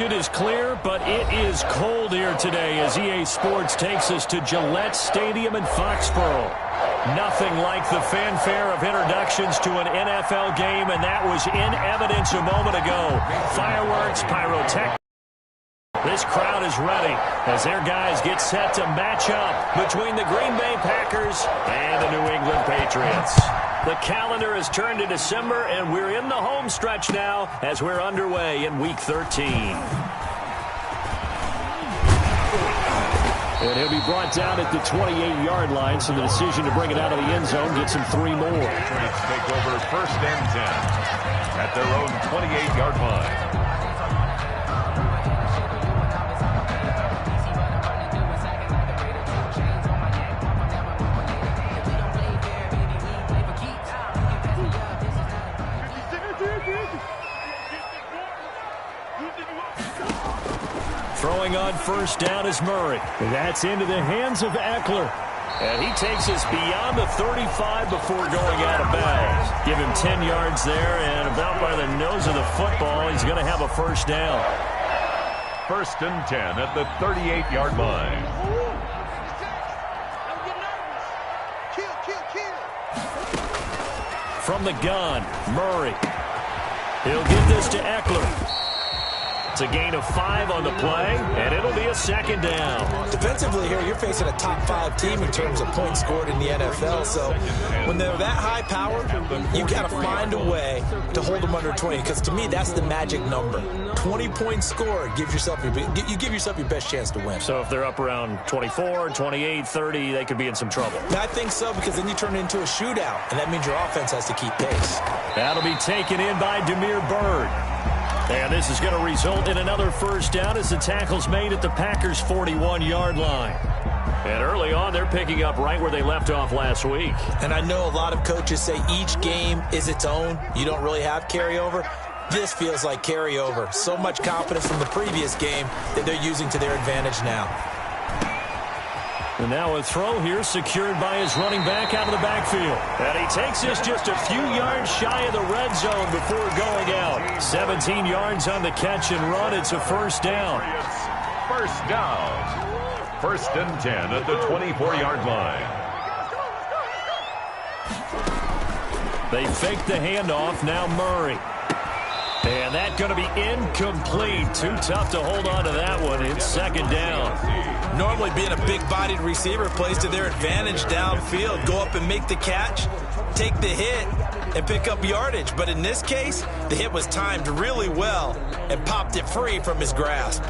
It is clear, but it is cold here today as EA Sports takes us to Gillette Stadium in Foxborough. Nothing like the fanfare of introductions to an NFL game, and that was in evidence a moment ago. Fireworks, pyrotechnics. This crowd is ready as their guys get set to match up between the Green Bay Packers and the New England Patriots. The calendar has turned to December, and we're in the home stretch now as we're underway in Week 13. And he'll be brought down at the 28-yard line, so the decision to bring it out of the end zone gets him 3 more. Patriots take over 1st and 10 at their own 28-yard line. Throwing on 1st down is Murray. That's into the hands of Eckler. And he takes us beyond the 35 before going out of bounds. Give him 10 yards there, and about by the nose of the football, he's going to have a 1st down. 1st and 10 at the 38-yard line. From the gun, Murray. He'll get this to Eckler. It's a gain of 5 on the play, and it'll be a 2nd down. Defensively here, you're facing a top 5 team in terms of points scored in the NFL. So when they're that high powered, you got to find a way to hold them under 20. Because to me, that's the magic number. 20 points scored, you give yourself your best chance to win. So if they're up around 24, 28, 30, they could be in some trouble. I think so, because then you turn it into a shootout, and that means your offense has to keep pace. That'll be taken in by Demir Bird. And this is going to result in another 1st down as the tackle's made at the Packers' 41-yard line. And early on, they're picking up right where they left off last week. And I know a lot of coaches say each game is its own. You don't really have carryover. This feels like carryover. So much confidence from the previous game that they're using to their advantage now. And now a throw here secured by his running back out of the backfield. And he takes this just a few yards shy of the red zone before going out. 17 yards on the catch and run. It's a 1st down. 1st down. 1st and 10 at the 24-yard line. They fake the handoff. Now Murray. And that's going to be incomplete. Too tough to hold on to that one. It's 2nd down. Normally being a big-bodied receiver plays to their advantage downfield. Go up and make the catch, take the hit, and pick up yardage. But in this case, the hit was timed really well and popped it free from his grasp.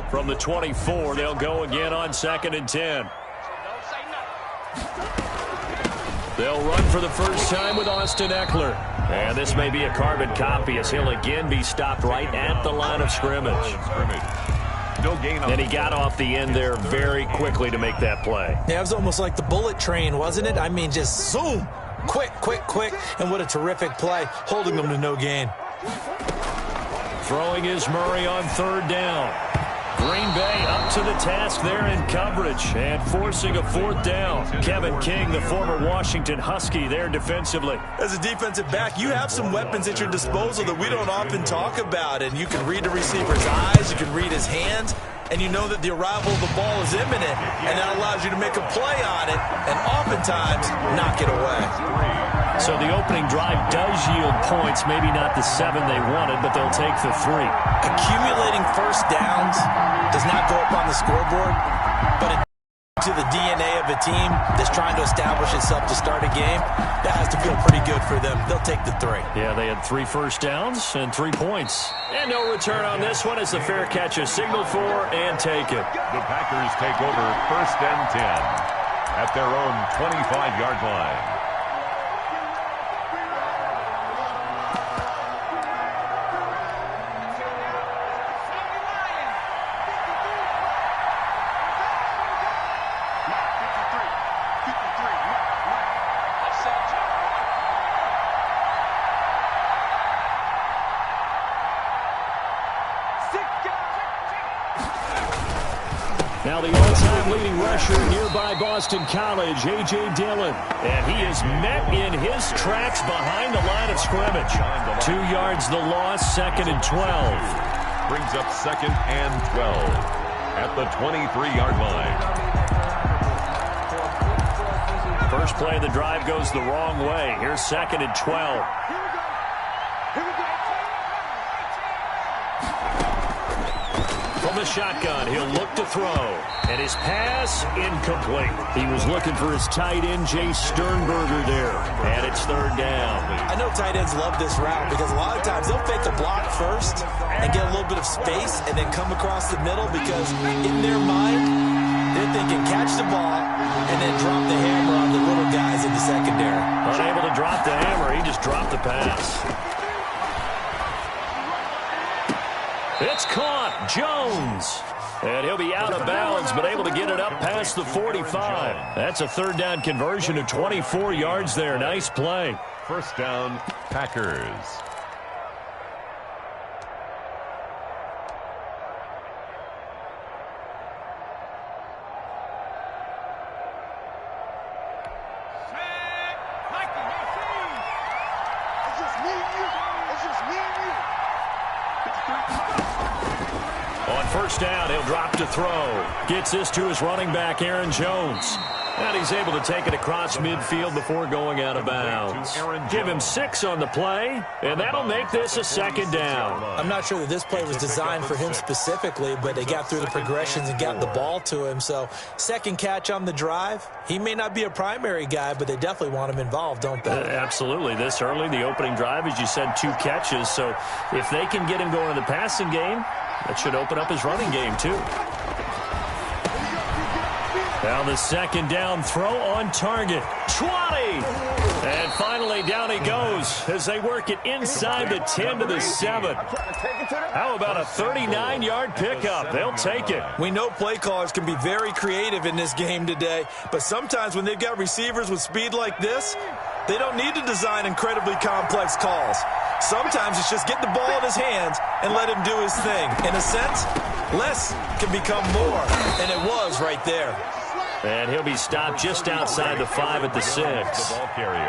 From the 24, they'll go again on 2nd and 10. They'll run for the first time with Austin Eckler. And this may be a carbon copy as he'll again be stopped right at the line of scrimmage. No gain on. And he got off the end there very quickly to make that play. Yeah, it was almost like the bullet train, wasn't it? I mean, just zoom. Quick, quick, quick. And what a terrific play, holding them to no gain. Throwing is Murray on 3rd down. Green Bay up to the task there in coverage and forcing a 4th down. Kevin King, the former Washington Husky, there defensively. As a defensive back, you have some weapons at your disposal that we don't often talk about. And you can read the receiver's eyes, you can read his hands, and you know that the arrival of the ball is imminent. And that allows you to make a play on it and oftentimes knock it away. So the opening drive does yield points, maybe not the 7 they wanted, but they'll take the 3. Accumulating 1st downs does not go up on the scoreboard, but it to the DNA of a team that's trying to establish itself to start a game, that has to feel pretty good for them. They'll take the 3. Yeah, they had 3 1st downs and 3 points. And no return on this one as the fair catch is signaled for and taken. The Packers take over 1st and 10 at their own 25-yard line. Now the all-time leading rusher, nearby Boston College, A.J. Dillon. And he is met in his tracks behind the line of scrimmage. 2 yards the loss, 2nd and 12. Brings up 2nd and 12 at the 23-yard line. First play of the drive goes the wrong way. Here's 2nd and 12. From the shotgun, he'll look to throw. And his pass, incomplete. He was looking for his tight end, Jay Sternberger there. And it's 3rd down. I know tight ends love this route because a lot of times they'll fake a block first and get a little bit of space and then come across the middle because in their mind, they're thinking catch the ball and then drop the hammer on the little guys in the secondary. Unable to drop the hammer, he just dropped the pass. It's caught. Jones. And he'll be out of bounds, but able to get it up past the 45. That's a 3rd down conversion of 24 yards there. Nice play. First down, Packers. On first down, he'll drop to throw. Gets this to his running back, Aaron Jones. And he's able to take it across midfield before going out of bounds. Give him 6 on the play, and that'll make this a 2nd down. I'm not sure that this play was designed for him specifically, but they got through the progressions and got the ball to him. So 2nd catch on the drive. He may not be a primary guy, but they definitely want him involved, don't they? Absolutely. This early, the opening drive, as you said, 2 catches. So if they can get him going in the passing game, that should open up his running game, too. Now the 2nd down throw on target. 20! And finally down he goes as they work it inside the 10 to the 7. How about a 39-yard pickup? They'll take it. We know play callers can be very creative in this game today, but sometimes when they've got receivers with speed like this, they don't need to design incredibly complex calls. Sometimes it's just get the ball in his hands and let him do his thing. In a sense, less can become more, and it was right there. And he'll be stopped just outside the 5 at the 6.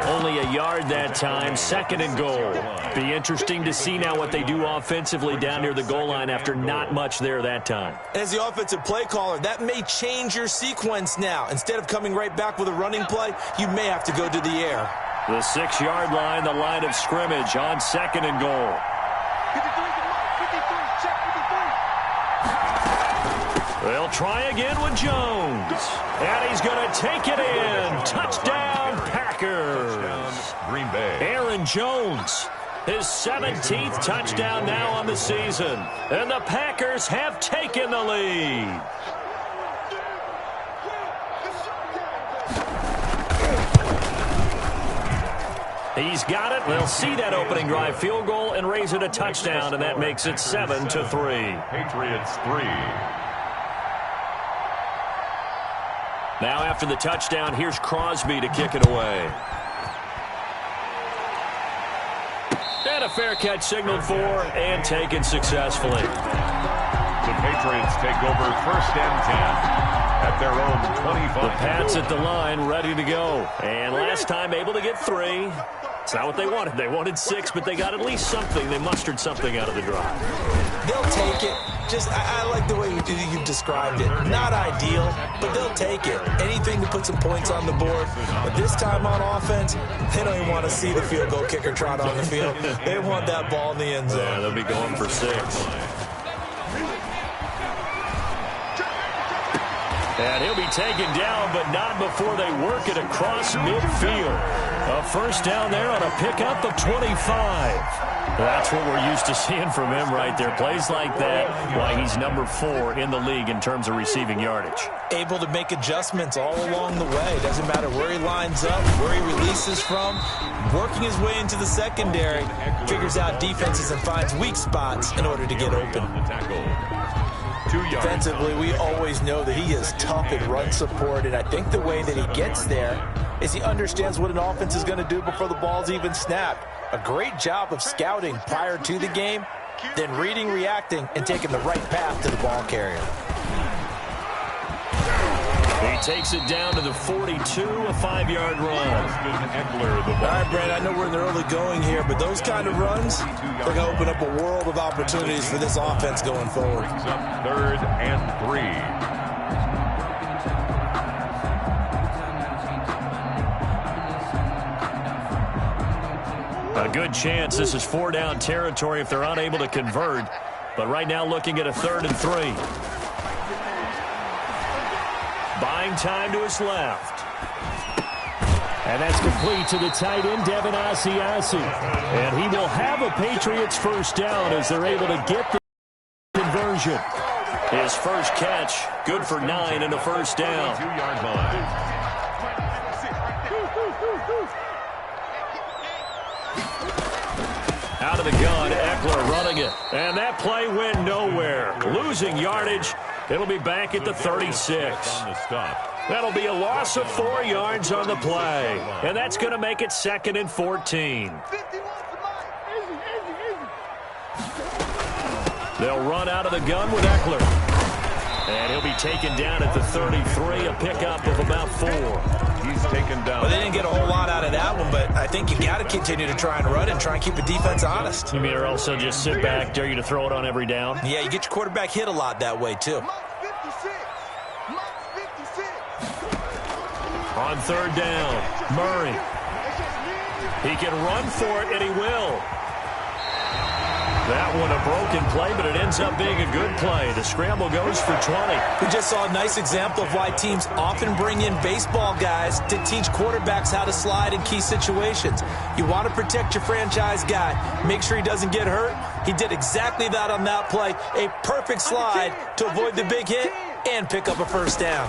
Only a yard that time, 2nd and goal. Be interesting to see now what they do offensively down near the goal line after not much there that time. As the offensive play caller, that may change your sequence now. Instead of coming right back with a running play, you may have to go to the air. The 6-yard line, the line of scrimmage on 2nd and goal. They'll try again with Jones. And he's going to take it in. Touchdown, Packers. Touchdown, Green Bay. Aaron Jones, his 17th touchdown now on the season. And the Packers have taken the lead. He's got it. They'll see that opening drive field goal and raise it a touchdown, and that makes it 7-3. Patriots 3. Now after the touchdown, here's Crosby to kick it away. And a fair catch signaled for and taken successfully. The Patriots take over 1st and 10 at their own 25. The Pats at the line, ready to go. And last time able to get 3. It's not what they wanted. They wanted 6, but they got at least something. They mustered something out of the drive. They'll take it. Just, I like the way you've described it. Not ideal, but they'll take it. Anything to put some points on the board. But this time on offense, they don't even want to see the field goal kicker trot on the field. They want that ball in the end zone. Yeah, they'll be going for 6. And he'll be taken down, but not before they work it across midfield. A first down there on a pickup of 25. That's what we're used to seeing from him right there. Plays like that, why he's number 4 in the league in terms of receiving yardage. Able to make adjustments all along the way. Doesn't matter where he lines up, where he releases from. Working his way into the secondary, figures out defenses and finds weak spots in order to get open. Defensively, we always know that he is tough in run support, and I think the way that he gets there is he understands what an offense is going to do before the ball's even snapped. A great job of scouting prior to the game, then reading, reacting, and taking the right path to the ball carrier. He takes it down to the 42, a 5-yard run. All right, Brad, I know we're in the early going here, but those kind of runs, they're going to open up a world of opportunities for this offense going forward. Third and 3. A good chance this is 4-down territory if they're unable to convert. But right now looking at a 3rd and 3. Buying time to his left. And that's complete to the tight end, Devin Asiasi. And he will have a Patriots first down as they're able to get the conversion. His first catch, good for 9 and a first down. 2-yard line. Out of the gun, Eckler running it. And that play went nowhere. Losing yardage. It'll be back at the 36. That'll be a loss of 4 yards on the play. And that's going to make it 2nd and 14. They'll run out of the gun with Eckler. And he'll be taken down at the 33, a pickup of about 4. He's taken down. Well, they didn't get a whole lot out of that one, but I think you got to continue to try and run and try and keep the defense honest. You mean or also just sit back, dare you to throw it on every down? Yeah, you get your quarterback hit a lot that way, too. On 3rd down, Murray. He can run for it, and he will. That one a broken play, but it ends up being a good play. The scramble goes for 20. We just saw a nice example of why teams often bring in baseball guys to teach quarterbacks how to slide in key situations. You want to protect your franchise guy. Make sure he doesn't get hurt. He did exactly that on that play. A perfect slide to avoid the big hit and pick up a first down.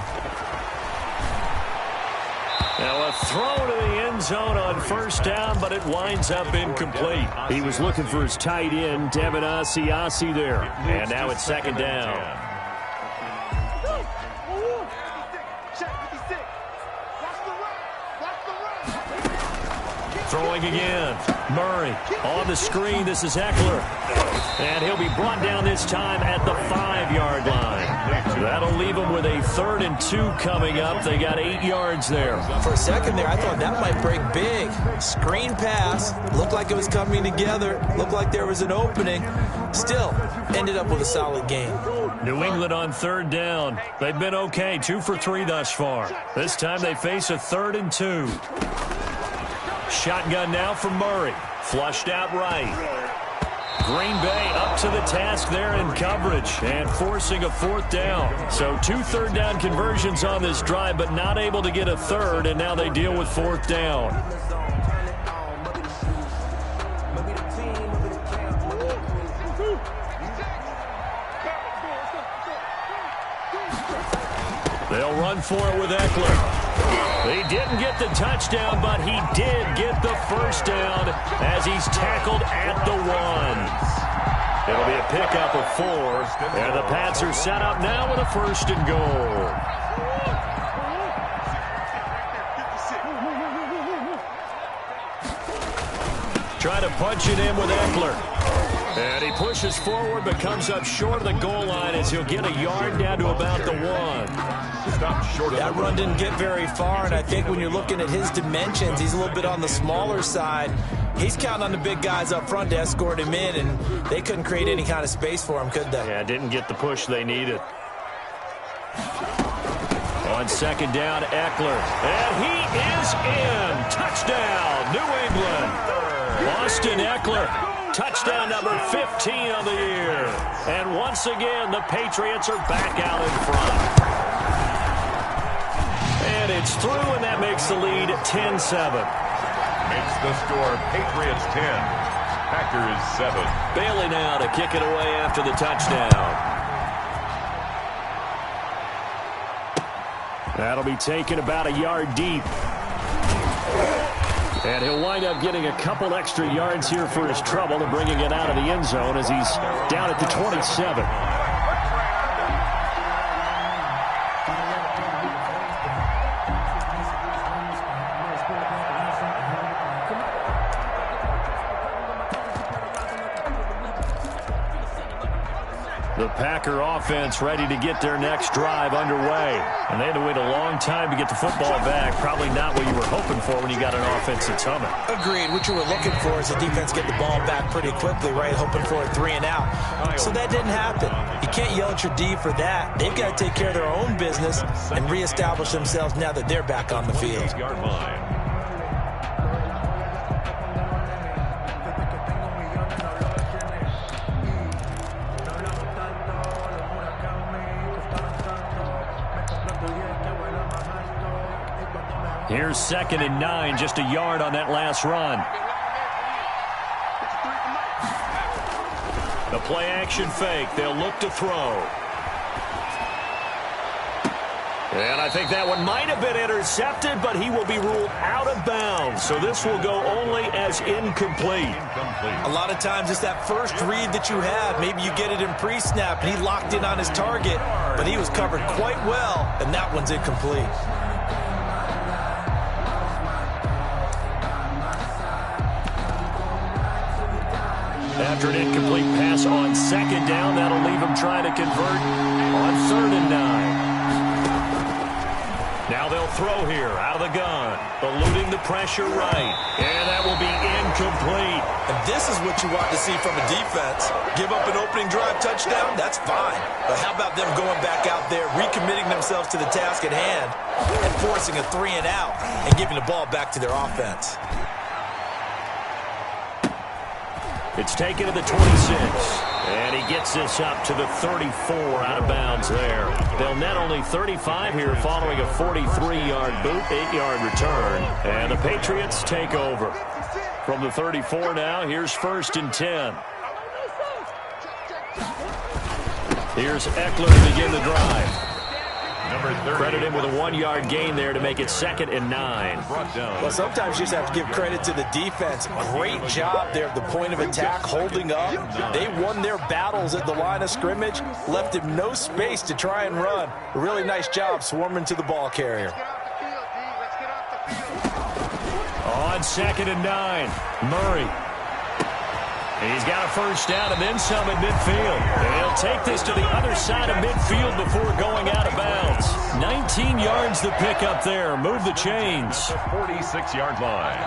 Now a throw to the end zone on 1st down, but it winds up incomplete. He was looking for his tight end, Devin Asiasi there. And now it's 2nd down. Throwing again. Murray on the screen. This is Eckler. And he'll be brought down this time at the 5-yard line. That'll leave him with a 3rd and 2 coming up. They got 8 yards there. For a second there, I thought that might break big. Screen pass. Looked like it was coming together. Looked like there was an opening. Still, ended up with a solid game. New England on 3rd down. They've been okay. 2 for 3 thus far. This time they face a 3rd and 2. Shotgun now from Murray. Flushed out right. Green Bay up to the task there in coverage and forcing a 4th down. So 2 3rd down conversions on this drive, but not able to get a 3rd, and now they deal with 4th down. They'll run for it with Eckler. He didn't get the touchdown, but he did get the first down as he's tackled at the 1. It'll be a pickup of 4, and the Pats are set up now with a 1st and goal. Try to punch it in with Eckler. And he pushes forward but comes up short of the goal line as he'll get a yard down to about the 1. That run didn't get very far, and I think when you're looking at his dimensions, he's a little bit on the smaller side. He's counting on the big guys up front to escort him in, and they couldn't create any kind of space for him, could they? Yeah, didn't get the push they needed. On 2nd down, Eckler. And he is in. Touchdown, New England. Austin Eckler. Touchdown number 15 of the year. And once again, the Patriots are back out in front. And it's through, and that makes the lead 10-7. Makes the score Patriots 10, Packers 7. Bailey now to kick it away after the touchdown. That'll be taken about a yard deep. And he'll wind up getting a couple extra yards here for his trouble and bringing it out of the end zone as he's down at the 27. The Packer offense ready to get their next drive underway. And they had to wait a long time to get the football back. Probably not what you were hoping for when you got an offense that's humming. Agreed. What you were looking for is the defense get the ball back pretty quickly, right? Hoping for a 3 and out. So that didn't happen. You can't yell at your D for that. They've got to take care of their own business and reestablish themselves now that they're back on the field. Here's 2nd and 9, just a yard on that last run. The play action fake. They'll look to throw. And I think that one might have been intercepted, but he will be ruled out of bounds. So this will go only as incomplete. A lot of times it's that first read that you have. Maybe you get it in pre-snap, and he locked in on his target, but he was covered quite well, and that one's incomplete. After an incomplete pass on 2nd down, that'll leave him trying to convert on 3rd and 9. Now they'll throw here out of the gun, eluding the pressure right. And that will be incomplete. And this is what you want to see from a defense. Give up an opening drive touchdown, that's fine. But how about them going back out there, recommitting themselves to the task at hand, and forcing a 3 and out and giving the ball back to their offense. It's taken to the 26, and he gets this up to the 34 out of bounds there. They'll net only 35 here following a 43-yard boot, 8-yard return, and the Patriots take over. From the 34 now, here's 1st and 10. Here's Eckler to begin the drive. Credit him with a 1-yard gain there to make it 2nd and 9. Well, sometimes you just have to give credit to the defense. Great job there at the point of attack, holding up. They won their battles at the line of scrimmage, left him no space to try and run. A really nice job swarming to the ball carrier. On 2nd and 9, Murray. He's got a 1st down and then some at midfield. And he'll take this to the other side of midfield before going out of bounds. 19 yards to pick up there. Move the chains. 46-yard line.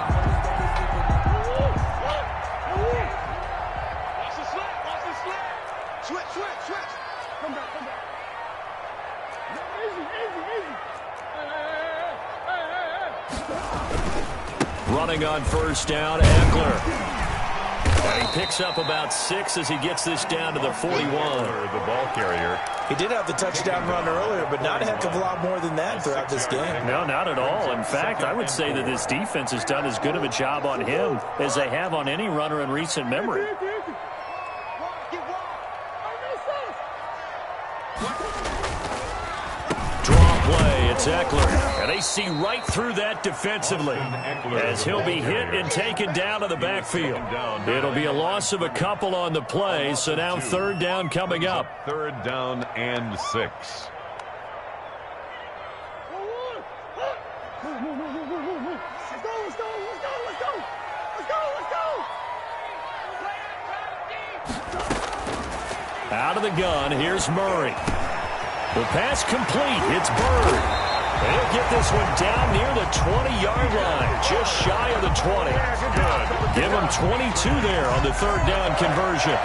Running on 1st down, Eckler. And he picks up about 6 as he gets this down to the 41. The ball carrier. He did have the touchdown run earlier, but not a heck of a lot more than that throughout this game. No, not at all. In fact, I would say that this defense has done as good of a job on him as they have on any runner in recent memory. Draw play, it's Eckler. And they see right through that defensively as he'll be hit and taken down to the backfield. It'll be a loss of a couple on the play, so now 3rd down coming up. 3rd down and 6. Out of the gun, here's Murray. The pass complete. It's Bird. And he'll get this one down near the 20-yard line, just shy of the 20. Give him 22 there on the 3rd down conversion.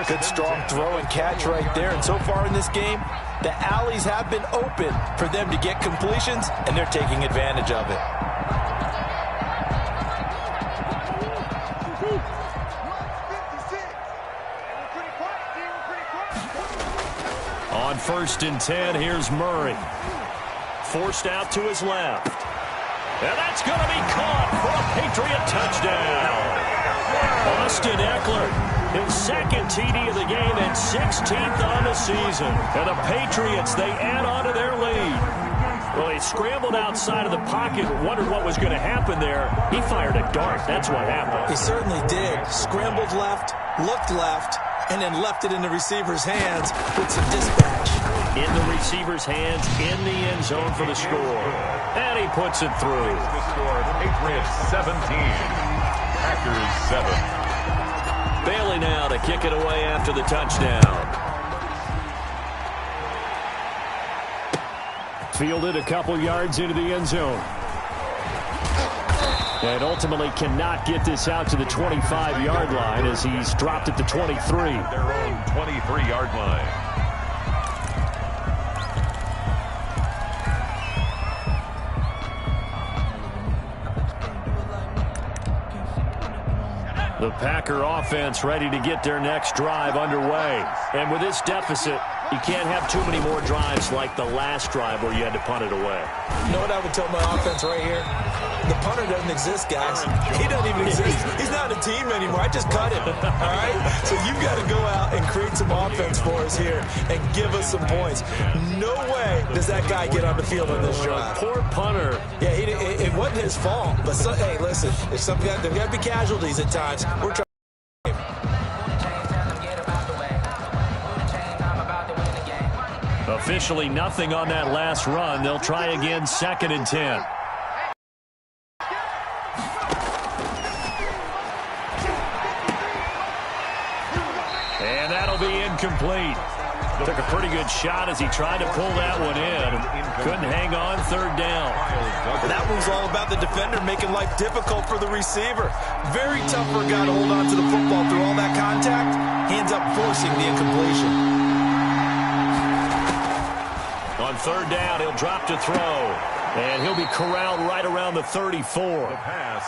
Good strong throw and catch right there. And so far in this game, the alleys have been open for them to get completions, and they're taking advantage of it. On 1st and 10, here's Murray. Forced out to his left. And that's going to be caught for a Patriot touchdown. Austin Eckler, his 2nd TD of the game and 16th on the season. And the Patriots, they add on to their lead. Well, he scrambled outside of the pocket, wondered what was going to happen there. He fired a dart. That's what happened. He certainly did. Scrambled left, looked left, and then left it in the receiver's hands with some dispatch. In the receiver's hands, in the end zone for the score. And he puts it through. The score, Patriots 17, Packers 7. Bailey now to kick it away after the touchdown. Fielded a couple yards into the end zone. And ultimately cannot get this out to the 25-yard line as he's dropped at the 23. Their own 23-yard line. The Packer offense ready to get their next drive underway. And with this deficit, you can't have too many more drives like the last drive where you had to punt it away. You know what I would tell my offense right here? The punter doesn't exist, guys. He doesn't even exist. He's not a team anymore. I just cut him, all right? So you've got to go out and create some offense for us here and give us some points. No way does that guy get on the field on this drive. Poor punter. Yeah, it wasn't his fault. But, hey, listen, there's got to be casualties at times. We're trying. Officially nothing on that last run. They'll try again, 2nd and 10. And that'll be incomplete. Took a pretty good shot as he tried to pull that one in. Couldn't hang on, 3rd down. That one's all about the defender making life difficult for the receiver. Very tough for a guy to hold on to the football through all that contact. He ends up forcing the incompletion. On 3rd down, he'll drop to throw. And he'll be corralled right around the 34. The pass.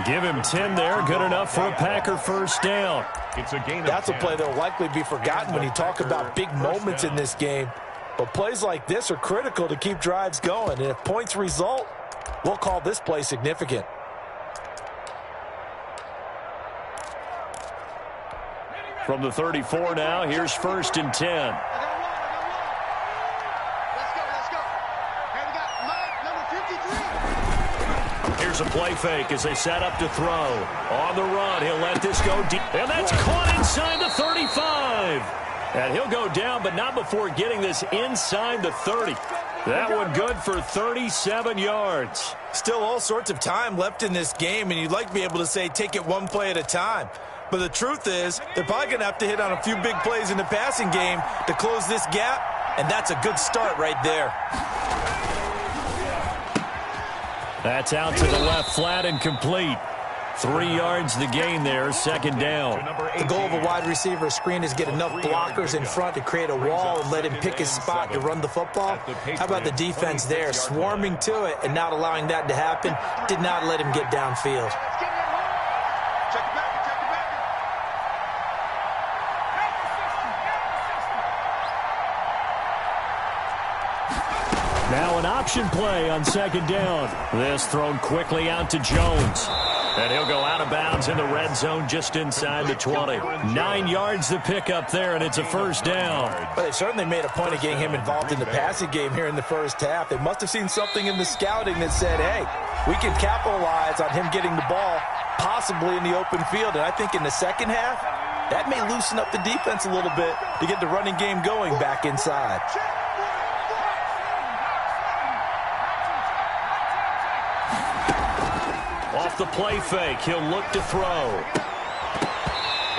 Give him 10 there. Good enough for a Packer 1st down. It's a gain of That's 10. a play that will likely be forgotten when you talk about big moments in this game. But plays like this are critical to keep drives going. And if points result, we'll call this play significant. From the 34 now, here's 1st and 10. Here's a play fake as they set up to throw. On the run, he'll let this go deep. And that's caught inside the 35. And he'll go down, but not before getting this inside the 30. That one good for 37 yards. Still all sorts of time left in this game, and you'd like to be able to say take it one play at a time. But the truth is, they're probably going to have to hit on a few big plays in the passing game to close this gap, and that's a good start right there. That's out to the left, flat and complete. 3 yards the gain there, 2nd down. The goal of a wide receiver screen is get enough blockers in front to create a wall and let him pick his spot to run the football. How about the defense there, swarming to it and not allowing that to happen? Did not let him get downfield. Now an option play on 2nd down. This thrown quickly out to Jones. And he'll go out of bounds in the red zone just inside the 20. 9 yards to pick up there, and it's a 1st down. But they certainly made a point of getting him involved in the passing game here in the 1st half. They must have seen something in the scouting that said, hey, we can capitalize on him getting the ball, possibly in the open field. And I think in the 2nd half, that may loosen up the defense a little bit to get the running game going back inside. Off the play fake, he'll look to throw.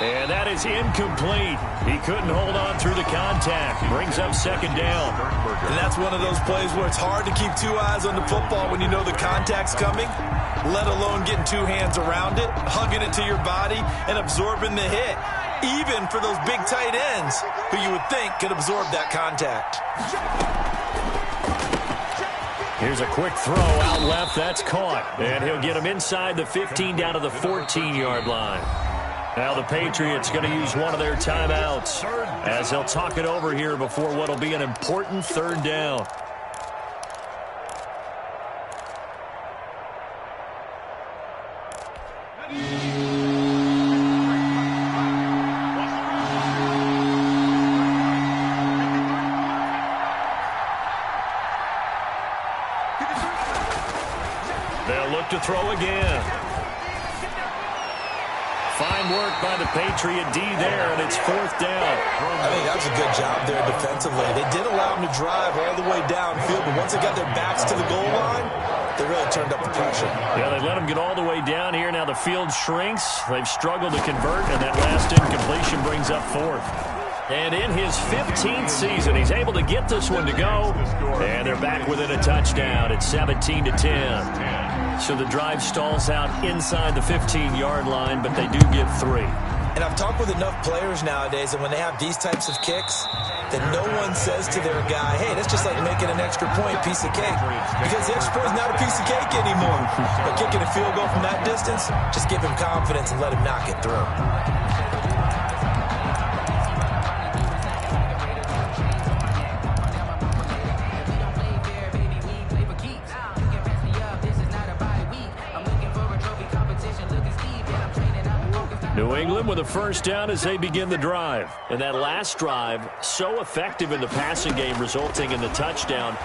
And that is incomplete. He couldn't hold on through the contact. Brings up 2nd down. And that's one of those plays where it's hard to keep 2 eyes on the football when you know the contact's coming, let alone getting 2 hands around it, hugging it to your body, and absorbing the hit, even for those big tight ends who you would think could absorb that contact. Here's a quick throw out left. That's caught. And he'll get him inside the 15 down to the 14-yard line. Now the Patriots going to use one of their timeouts as they'll talk it over here before what will be an important 3rd down. They'll look to throw again. Fine work by the Patriot D there, and it's 4th down. I think that's a good job there defensively. They did allow them to drive all the way downfield, but once they got their backs to the goal line, they really turned up the pressure. Yeah, they let them get all the way down here. Now the field shrinks. They've struggled to convert, and that last incompletion brings up 4th. And in his 15th season, he's able to get this one to go. And they're back within a touchdown at 17-10. So the drive stalls out inside the 15-yard line, but they do get 3. And I've talked with enough players nowadays, and when they have these types of kicks, that no one says to their guy, hey, that's just like making an extra point, piece of cake. Because the extra point is not a piece of cake anymore. But kicking a field goal from that distance, just give him confidence and let him knock it through. New England with a first down as they begin the drive. And that last drive, so effective in the passing game, resulting in the touchdown.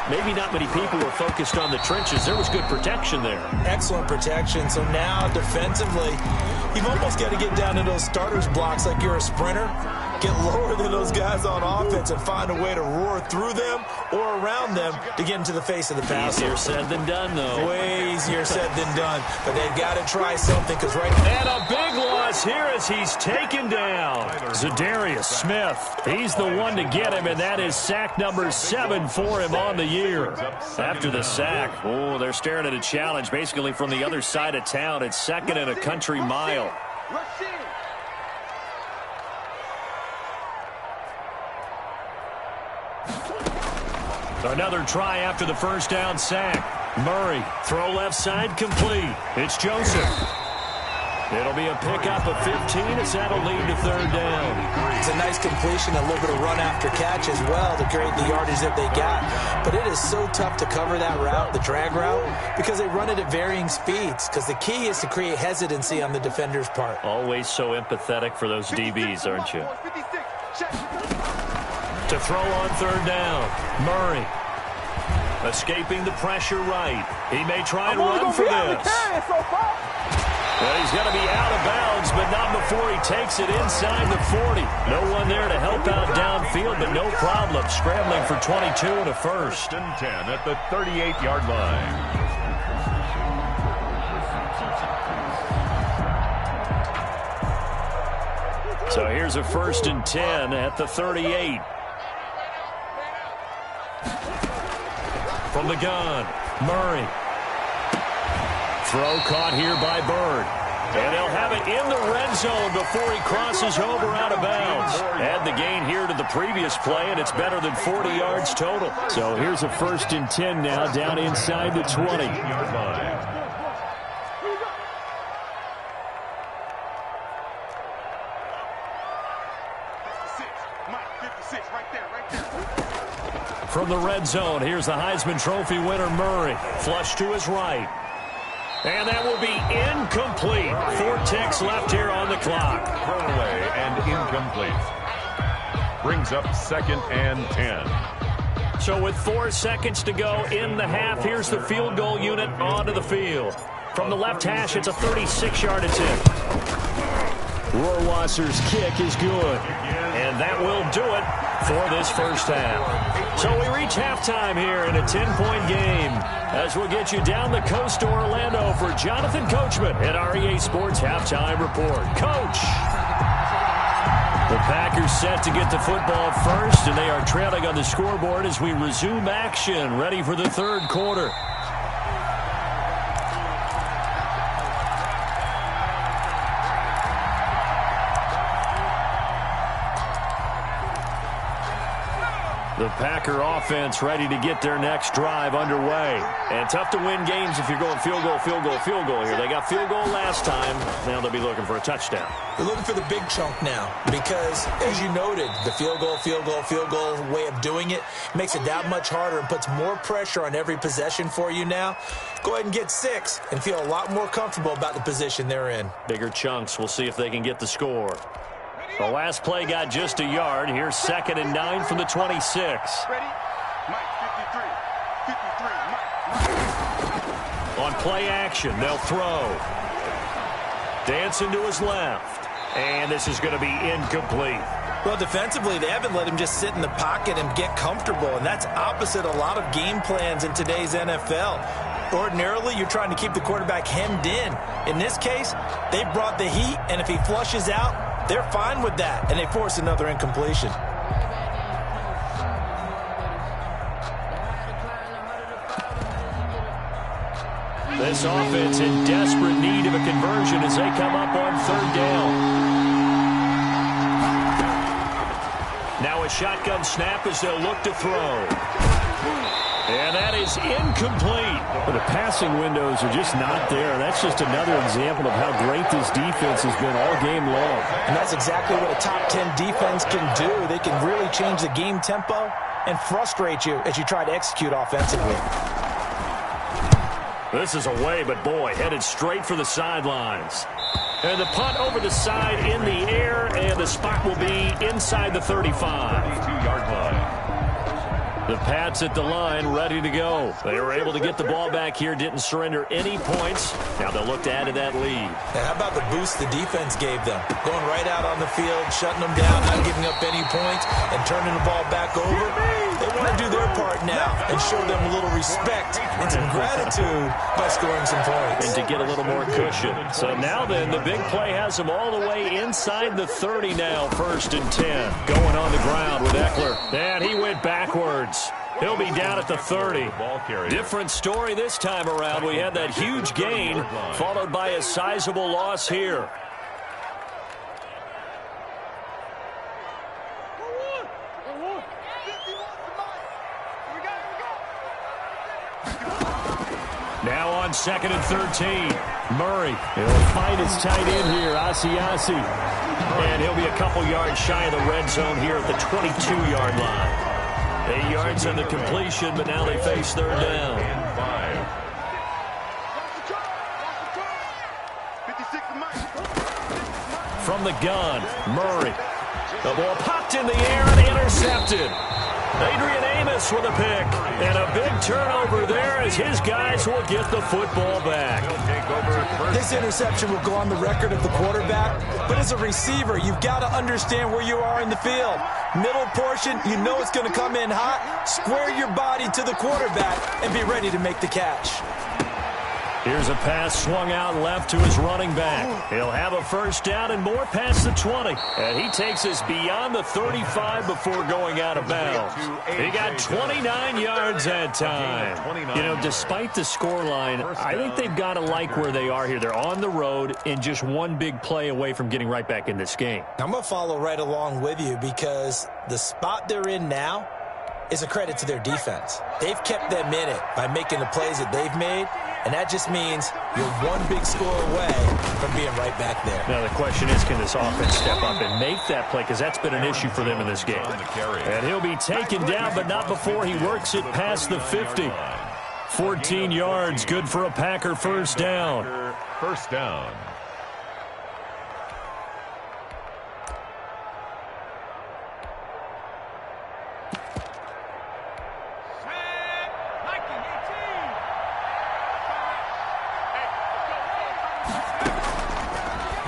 Maybe not many people were focused on the trenches. There was good protection there. Excellent protection. So now, defensively, you've almost got to get down to those starters blocks like you're a sprinter. Get lower than those guys on offense and find a way to roar through them or around them to get into the face of the passer. Easier said than done, though. Way easier said than done. But they've got to try something because right now. And a big loss here as he's taken down. Zadarius Smith. He's the one to get him, and that is sack number 7 for him on the year. After the sack, oh, they're staring at a challenge basically from the other side of town. It's 2nd and a country mile. Another try after the first down sack. Murray, throw left side, complete. It's Joseph. It'll be a pickup of 15 as that'll lead to 3rd down. It's a nice completion, a little bit of run after catch as well to create the yardage that they got. But it is so tough to cover that route, the drag route, because they run it at varying speeds. Because the key is to create hesitancy on the defender's part. Always so empathetic for those DBs, aren't you? To throw on 3rd down, Murray. Escaping the pressure right. He may try and run for this. Well, he's going to be out of bounds, but not before he takes it inside the 40. No one there to help out downfield, but no problem. Scrambling for 22 and a first. 1st and 10 at the 38-yard line. So here's a 1st and 10 at the 38. From the gun, Murray. Throw caught here by Bird. And they'll have it in the red zone before he crosses over out of bounds. Add the gain here to the previous play, and it's better than 40 yards total. So here's a 1st and 10 now down inside the 20. From the red zone, here's the Heisman Trophy winner, Murray. Flush to his right. And that will be incomplete. 4 ticks left here on the clock. Thrown away and incomplete. Brings up 2nd and 10. So with 4 seconds to go in the half, here's the field goal unit onto the field. From the left hash, it's a 36-yard attempt. Rohrwasser's kick is good. And that will do it for this first half. So we reach halftime here in a 10-point game as we'll get you down the coast to Orlando for Jonathan Coachman at our EA Sports Halftime Report. Coach! The Packers set to get the football first, and they are trailing on the scoreboard as we resume action, ready for the 3rd quarter. The Packer offense ready to get their next drive underway. And tough to win games if you're going field goal, field goal, field goal here. They got field goal last time. Now they'll be looking for a touchdown. They're looking for the big chunk now because, as you noted, the field goal way of doing it makes it that much harder and puts more pressure on every possession for you now. Go ahead and get 6 and feel a lot more comfortable about the position they're in. Bigger chunks. We'll see if they can get the score. The last play got just a yard. Here's 2nd and 9 from the 26. Ready? Mike, 53. On play action, they'll throw. Dancing to his left. And this is going to be incomplete. Well, defensively, they haven't let him just sit in the pocket and get comfortable, and that's opposite a lot of game plans in today's NFL. Ordinarily, you're trying to keep the quarterback hemmed in. In this case, they brought the heat, and if he flushes out, They're fine with that, and they force another incompletion. This offense in desperate need of a conversion as they come up on third down. Now a shotgun snap as they'll look to throw. And that is incomplete. Well, the passing windows are just not there. That's just another example of how great this defense has been all game long. And that's exactly what a top 10 defense can do. They can really change the game tempo and frustrate you as you try to execute offensively. This is away, but boy, headed straight for the sidelines. And the punt over the side in the air, and the spot will be inside the 35. 32-yard line. The Pats at the line, ready to go. They were able to get the ball back here, didn't surrender any points. Now they'll look to add to that lead. Now, how about the boost the defense gave them? Going right out on the field, shutting them down, not giving up any points, and turning the ball back over. They want to do their part now and show them a little respect and some gratitude by scoring some points. And to get a little more cushion. So now then, the big play has them all the way inside the 30 now, 1st and 10. Going on the ground with Eckler. And he went backwards. He'll be down at the 30. Different story this time around. We had that huge gain followed by a sizable loss here. Now on 2nd and 13. Murray. He'll find his tight end here, Asiasi. And he'll be a couple yards shy of the red zone here at the 22-yard line. 8 yards on the completion, but now they face third down. From the gun, Murray. The ball popped in the air and intercepted. Adrian Amos with a pick. And a big turnover there as his guys will get the football back. This interception will go on the record of the quarterback, but as a receiver, you've got to understand where you are in the field. Middle portion, you know it's going to come in hot. Square your body to the quarterback and be ready to make the catch. Here's a pass swung out left to his running back. He'll have a first down and more past the 20. And he takes us beyond the 35 before going out of bounds. He got 29 yards that time. You know, despite the scoreline, I think they've got to like where they are here. They're on the road and just one big play away from getting right back in this game. I'm going to follow right along with you because the spot they're in now is a credit to their defense. They've kept them in it by making the plays that they've made. And that just means you're one big score away from being right back there. Now the question is, can this offense step up and make that play? Because that's been an issue for them in this game. And he'll be taken down, but not before he works it past the 50. 14 yards, good for a Packer first down. First down.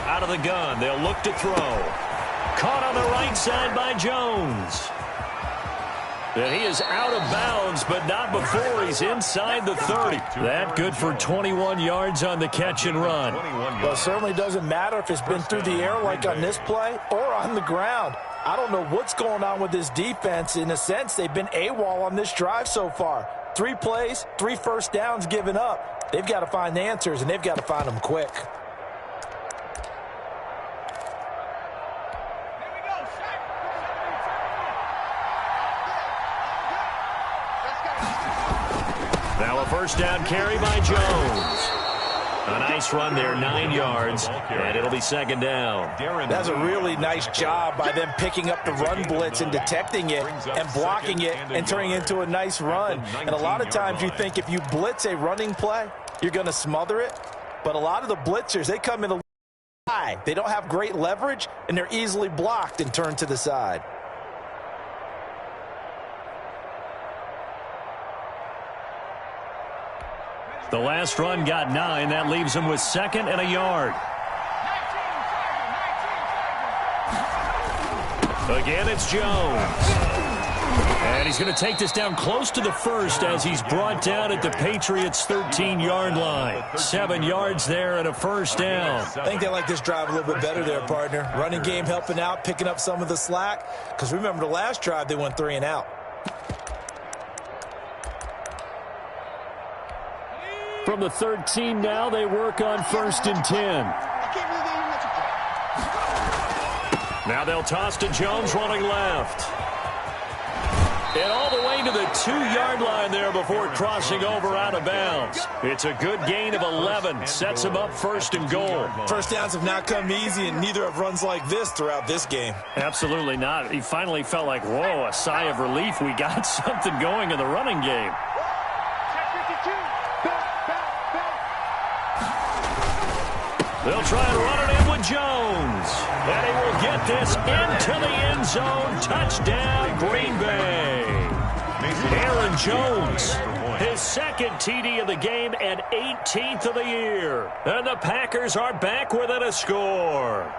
Out of the gun, they'll look to throw. Caught on the right side by Jones. And he is out of bounds, but not before he's inside the 30. That good for 21 yards on the catch and run. Well, it certainly doesn't matter if it's been through the air like on this play or on the ground. I don't know what's going on with this defense. In a sense, they've been AWOL on this drive so far. 3 plays, 3 first downs given up. They've got to find the answers, and they've got to find them quick. Now a first down carry by Jones. A nice run there, 9 yards, and it'll be second down. That's a really nice job by them picking up the run blitz and detecting it and blocking it and turning it into a nice run. And a lot of times you think if you blitz a running play, you're going to smother it. But a lot of the blitzers, they come in a high. They don't have great leverage, and they're easily blocked and turned to the side. The last run got 9. That leaves him with 2nd and a yard. Again, it's Jones. And he's going to take this down close to the first as he's brought down at the Patriots' 13-yard line. 7 yards there and a first down. I think they like this drive a little bit better there, partner. Running game helping out, picking up some of the slack. Because remember, the last drive, they went 3 and out. From the 13 now, they work on 1st and 10. Now they'll toss to Jones running left. And all the way to the 2-yard line there before crossing over out of bounds. It's a good gain of 11. Sets him up 1st and goal. First downs have not come easy, and neither have runs like this throughout this game. Absolutely not. He finally felt like, whoa, a sigh of relief. We got something going in the running game. They'll try and run it in with Jones. And he will get this into the end zone. Touchdown, Green Bay. Aaron Jones, his 2nd TD of the game and 18th of the year. And the Packers are back within a score.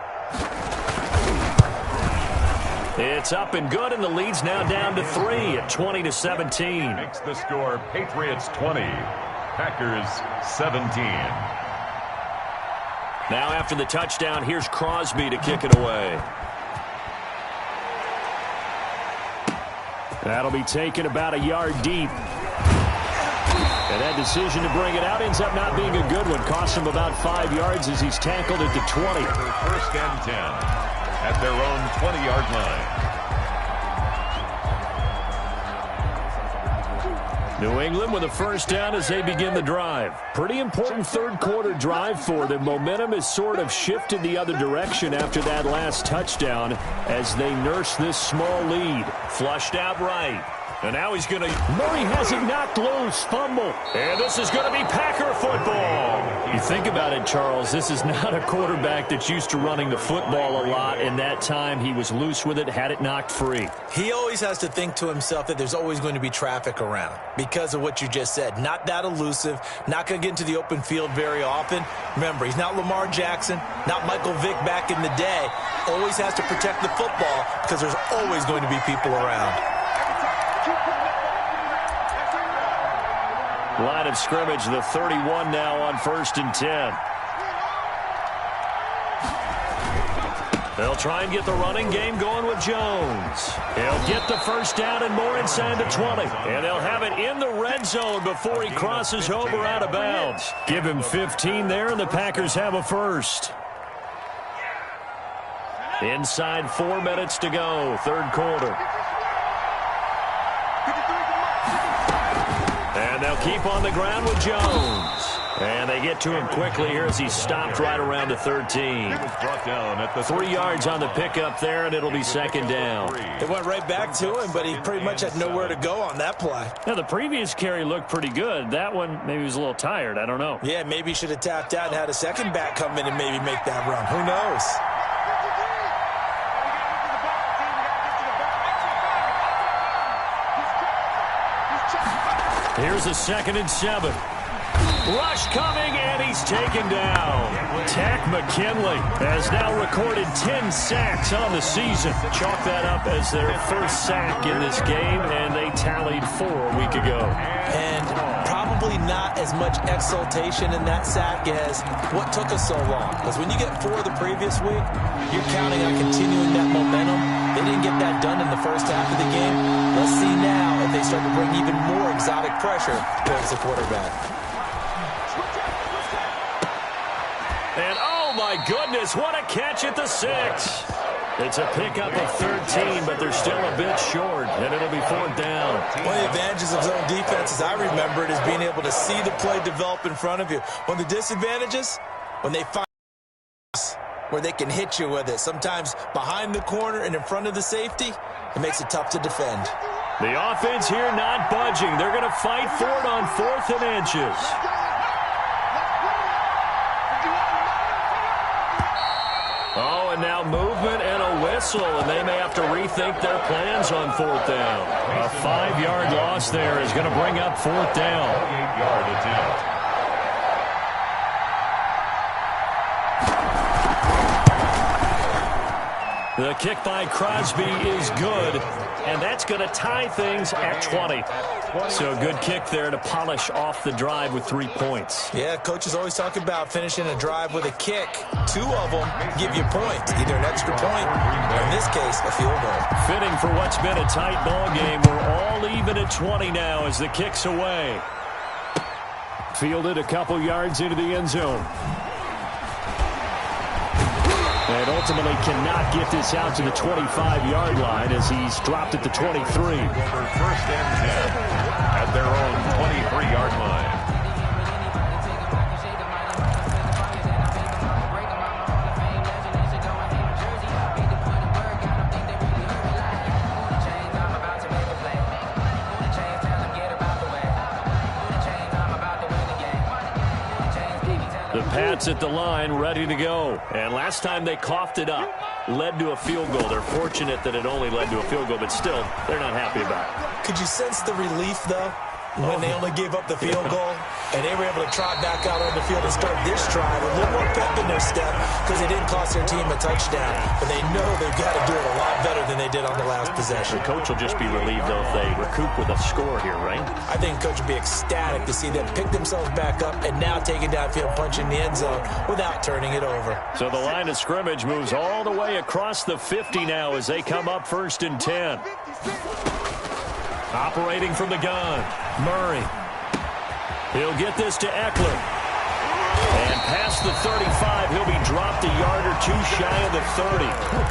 It's up and good, and the lead's now down to 3 at 20-17. Makes the score Patriots 20, Packers 17. Now after the touchdown, here's Crosby to kick it away. That'll be taken about a yard deep. And that decision to bring it out ends up not being a good one. Costs him about 5 yards as he's tackled at the 20. 1st and 10 at their own 20-yard line. New England with a first down as they begin the drive. Pretty important 3rd quarter drive for them. Momentum has sort of shifted the other direction after that last touchdown as they nurse this small lead. Flushed out right. And now he's going to... Murray has it knocked loose. Fumble. And this is going to be Packer football. You think about it, Charles, this is not a quarterback that's used to running the football a lot. In that time, he was loose with it, had it knocked free. He always has to think to himself that there's always going to be traffic around because of what you just said. Not that elusive, not going to get into the open field very often. Remember, he's not Lamar Jackson, not Michael Vick back in the day. Always has to protect the football because there's always going to be people around. Line of scrimmage, the 31 now on 1st and 10. They'll try and get the running game going with Jones. He'll get the first down and more inside the 20. And they'll have it in the red zone before he crosses over out of bounds. Give him 15 there, and the Packers have a first. Inside 4 minutes to go, 3rd quarter. And they'll keep on the ground with Jones. And they get to him quickly here as he's stopped right around the 13. Brought down at the 3 yards on the pickup there, and it'll be 2nd down. It went right back to him, but he pretty much had nowhere to go on that play. Now, the previous carry looked pretty good. That one, maybe he was a little tired. I don't know. Yeah, maybe he should have tapped out and had a second back come in and maybe make that run. Who knows? Here's a 2nd and 7. Rush coming, and he's taken down. Tack McKinley has now recorded 10 sacks on the season. Chalk that up as their first sack in this game, and they tallied 4 a week ago. And probably not as much exultation in that sack as what took us so long. Because when you get 4 the previous week, you're counting on continuing that momentum. They didn't get that done in the first half of the game. Let's see now if they start to bring even more exotic pressure towards the quarterback. And oh my goodness, what a catch at the 6. It's a pickup of 13, but they're still a bit short, and it'll be 4th down. One of the advantages of zone defense, as I remember it, is being able to see the play develop in front of you. One of the disadvantages, when they find where they can hit you with it, sometimes behind the corner and in front of the safety, it makes it tough to defend. The offense here not budging. They're going to fight for it on 4th and inches. Oh, and now movement and a whistle, and they may have to rethink their plans on 4th down. A 5-yard loss there is going to bring up 4th down. 8-yard attempt. The kick by Crosby is good, and that's going to tie things at 20. So a good kick there to polish off the drive with 3 points. Yeah, coaches always talk about finishing a drive with a kick. 2 of them give you points, either an extra point or, in this case, a field goal. Fitting for what's been a tight ball game. We're all even at 20 now as the kick's away. Fielded a couple yards into the end zone. And ultimately cannot get this out to the 25-yard line as he's dropped at the 23. First and 10 at their own 23-yard line. The Pats at the line, ready to go. And last time they coughed it up, led to a field goal. They're fortunate that it only led to a field goal, but still, they're not happy about it. Could you sense the relief, though, when they only gave up the field goal? And they were able to trot back out on the field and start this drive with a little more pep in their step because they didn't cost their team a touchdown. But they know they've got to do it a lot better than they did on the last possession. The coach will just be relieved, though, if they recoup with a score here, right? I think the coach will be ecstatic to see them pick themselves back up and now take it downfield, punch in the end zone without turning it over. So the line of scrimmage moves all the way across the 50 now as they come up 1st and 10. Operating from the gun, Murray. He'll get this to Eckler. And past the 35, he'll be dropped a yard or 2 shy of the 30.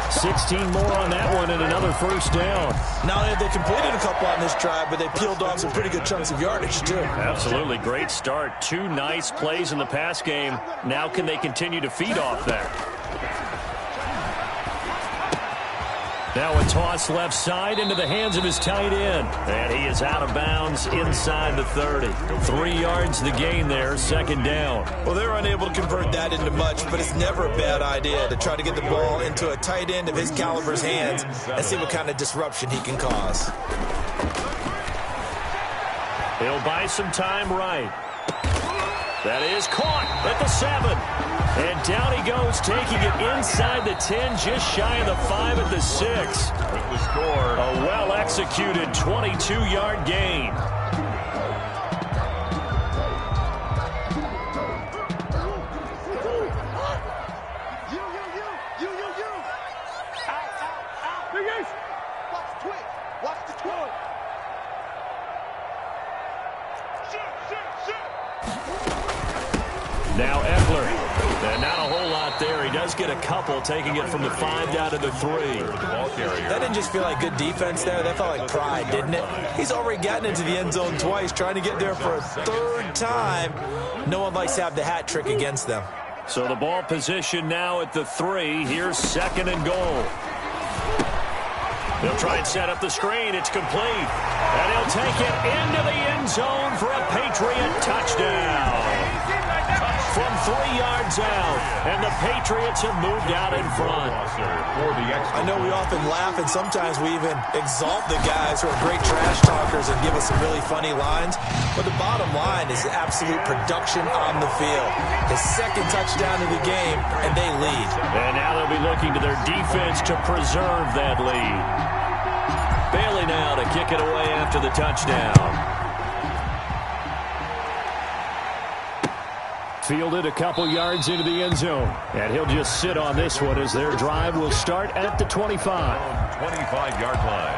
16 more on that one and another first down. Not only have they completed a couple on this drive, but they peeled off some pretty good chunks of yardage, too. Absolutely. Great start. 2 nice plays in the pass game. Now can they continue to feed off that? Now a toss left side into the hands of his tight end. And he is out of bounds inside the 30. 3 yards the gain there, 2nd down. Well, they're unable to convert that into much, but it's never a bad idea to try to get the ball into a tight end of his caliber's hands and see what kind of disruption he can cause. He'll buy some time right. That is caught at the 7. And down he goes, taking it inside the 10, just shy of the 5 at the 6. With the score. A well-executed 22-yard gain. Now Eckler. And not a whole lot there. He does get a couple, taking it from the 5 down to the 3. That didn't just feel like good defense there. That felt like pride, didn't it? He's already gotten into the end zone twice, trying to get there for a 3rd time. No one likes to have the hat trick against them. So the ball position now at the 3. Here's 2nd and goal. He'll try and set up the screen. It's complete. And he'll take it into the end zone for a Patriot touchdown. From 3 yards out, and the Patriots have moved out in front. I know we often laugh, and sometimes we even exalt the guys who are great trash talkers and give us some really funny lines, but the bottom line is absolute production on the field. The 2nd touchdown of the game, and they lead. And now they'll be looking to their defense to preserve that lead. Bailey now to kick it away after the touchdown. Fielded a couple yards into the end zone. And he'll just sit on this one as their drive will start at the 25. 25-yard line.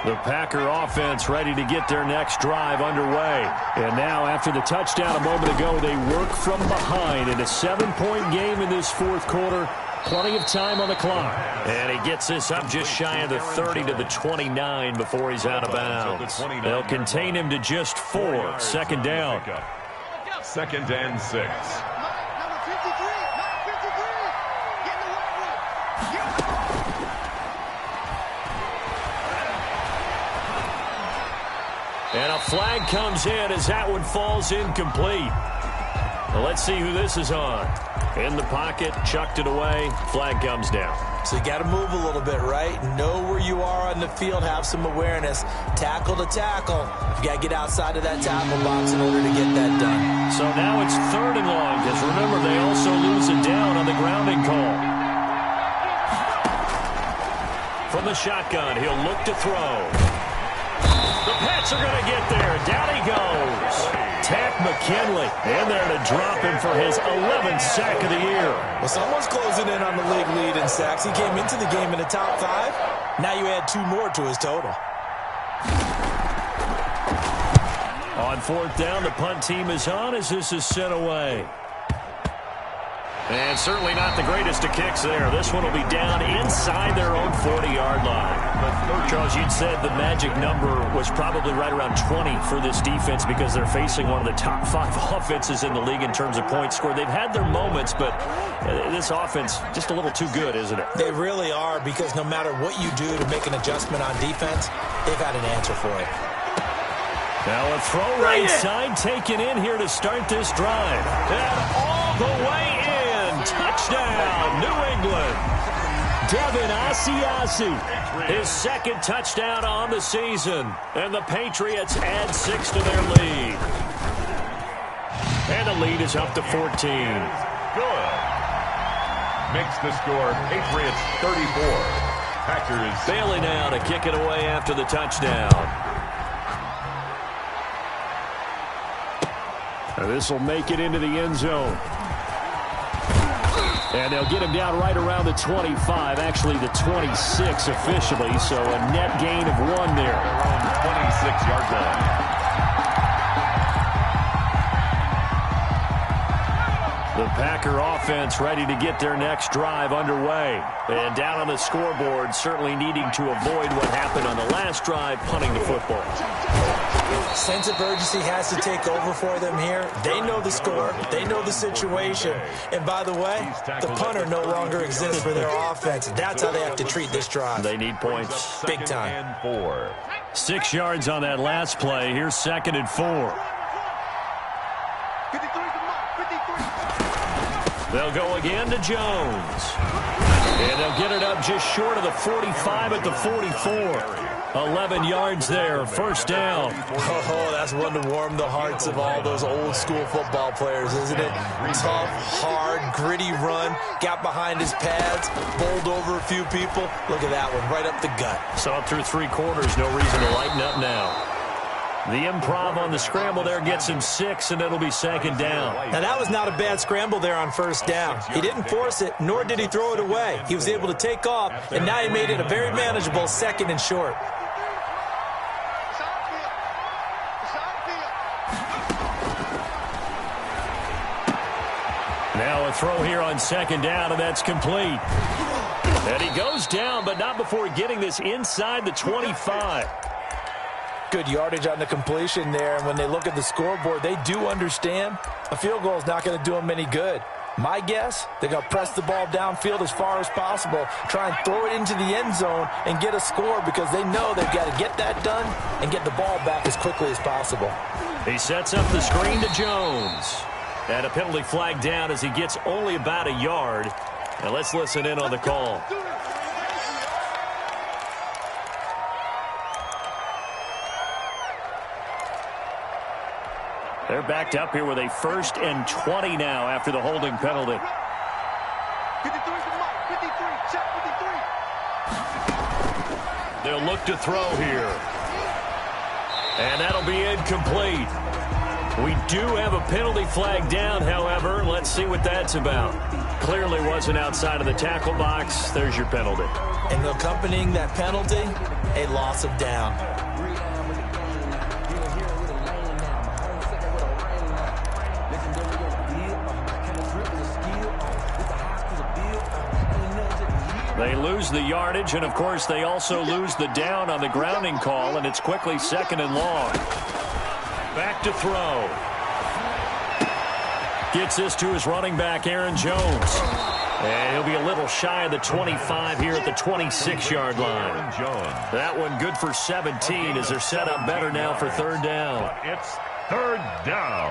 The Packer offense ready to get their next drive underway. And now after the touchdown a moment ago, they work from behind in a 7-point game in this 4th quarter. Plenty of time on the clock. And he gets this up just shy of the 30 to the 29 before he's out of bounds. They'll contain him to just 4. 2nd down. 2nd and 6. And a flag comes in as that one falls incomplete. Well, let's see who this is on. In the pocket, chucked it away, flag comes down. So you got to move a little bit, right? Know where you are on the field, have some awareness. Tackle to tackle. You got to get outside of that tackle box in order to get that done. So now it's 3rd and long, because remember, they also lose a down on the grounding call. From the shotgun, he'll look to throw. The Pats are going to get there. Down he goes. Tack McKinley in there to drop him for his 11th sack of the year. Well, someone's closing in on the league lead in sacks. He came into the game in the top 5. Now you add 2 more to his total. On 4th down, the punt team is on as this is sent away. And certainly not the greatest of kicks there. This one will be down inside their own 40-yard line. Charles, you'd said the magic number was probably right around 20 for this defense because they're facing one of the top 5 offenses in the league in terms of points scored. They've had their moments, but this offense just a little too good, isn't it? They really are, because no matter what you do to make an adjustment on defense, they've had an answer for it. Now a throw right side taken in here to start this drive. And all the way in. Touchdown, New England. Devin Asiasi, his 2nd touchdown on the season. And the Patriots add 6 to their lead. And the lead is up to 14. Good. Makes the score Patriots 34. Packers. Bailey now to kick it away after the touchdown. This will make it into the end zone. And they'll get him down right around the 25, actually the 26 officially, so a net gain of 1 there. Around the 26-yard line. The Packer offense ready to get their next drive underway. And down on the scoreboard, certainly needing to avoid what happened on the last drive, punting the football. Sense of urgency has to take over for them here. They know the score. They know the situation. And by the way, the punter no longer exists for their offense. That's how they have to treat this drive. They need points. Big time. And 4. 6 yards on that last play. Here's 2nd and 4. They'll go again to Jones. And they'll get it up just short of the 45 at the 44. 11 yards there, 1st down. Oh, that's one to warm the hearts of all those old school football players, isn't it? Tough, hard, gritty run, got behind his pads, bowled over a few people. Look at that one, right up the gut. So up through 3 quarters, no reason to lighten up now. The improv on the scramble there gets him 6, and it'll be 2nd down. Now, that was not a bad scramble there on 1st down. He didn't force it, nor did he throw it away. He was able to take off, and now he made it a very manageable 2nd and short. Now a throw here on 2nd down, and that's complete. And he goes down, but not before getting this inside the 25. Good yardage on the completion there, and when they look at the scoreboard, they do understand a field goal is not going to do them any good. My guess, they're going to press the ball downfield as far as possible, try and throw it into the end zone and get a score because they know they've got to get that done and get the ball back as quickly as possible. He sets up the screen to Jones. And a penalty flag down as he gets only about a yard. Now let's listen in on the call. They're backed up here with a 1st and 20 now after the holding penalty. 53. They'll look to throw here. And that'll be incomplete. We do have a penalty flag down, however. Let's see what that's about. Clearly wasn't outside of the tackle box. There's your penalty. And accompanying that penalty, a loss of down. They lose the yardage, and of course they also lose the down on the grounding call, and it's quickly 2nd and long. Back to throw. Gets this to his running back, Aaron Jones. And he'll be a little shy of the 25 here at the 26-yard line. That one good for 17 as they're set up better now for 3rd down. It's 3rd down.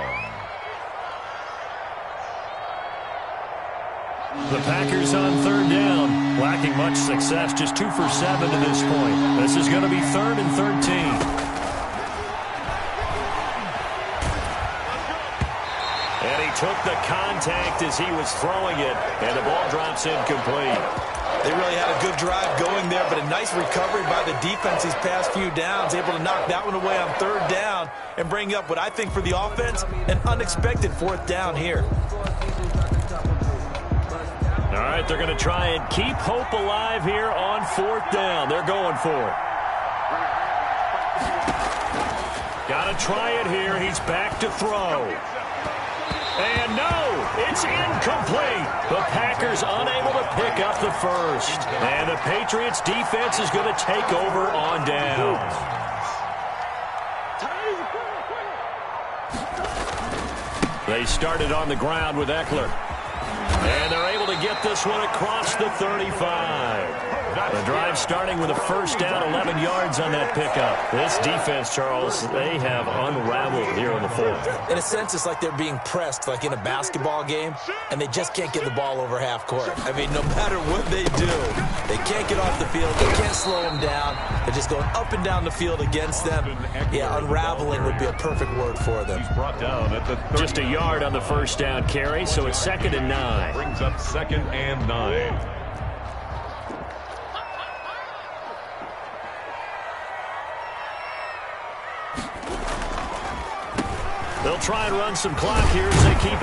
The Packers on 3rd down, lacking much success, just 2 for 7 to this point. This is going to be 3rd and 13. And he took the contact as he was throwing it, and the ball drops incomplete. They really had a good drive going there, but a nice recovery by the defense these past few downs, able to knock that one away on third down and bring up what I think for the offense, an unexpected fourth down here. All right, they're going to try and keep hope alive here on fourth down. They're going for it. Got to try it here. He's back to throw. And no, it's incomplete. The Packers unable to pick up the first. And the Patriots defense is going to take over on downs. They started on the ground with Eckler. And they're able to get this one across the 35. The drive starting with a first down, 11 yards on that pickup. This defense, Charles, they have unraveled here in the fourth. In a sense, it's like they're being pressed, like in a basketball game, and they just can't get the ball over half court. I mean, no matter what they do, they can't get off the field. They can't slow them down. They're just going up and down the field against them. Yeah, unraveling would be a perfect word for them. He's brought down at the just a yard on the first down carry, so it's 2nd and 9. Brings up 2nd and 9. They'll try and run some clock here as they keep it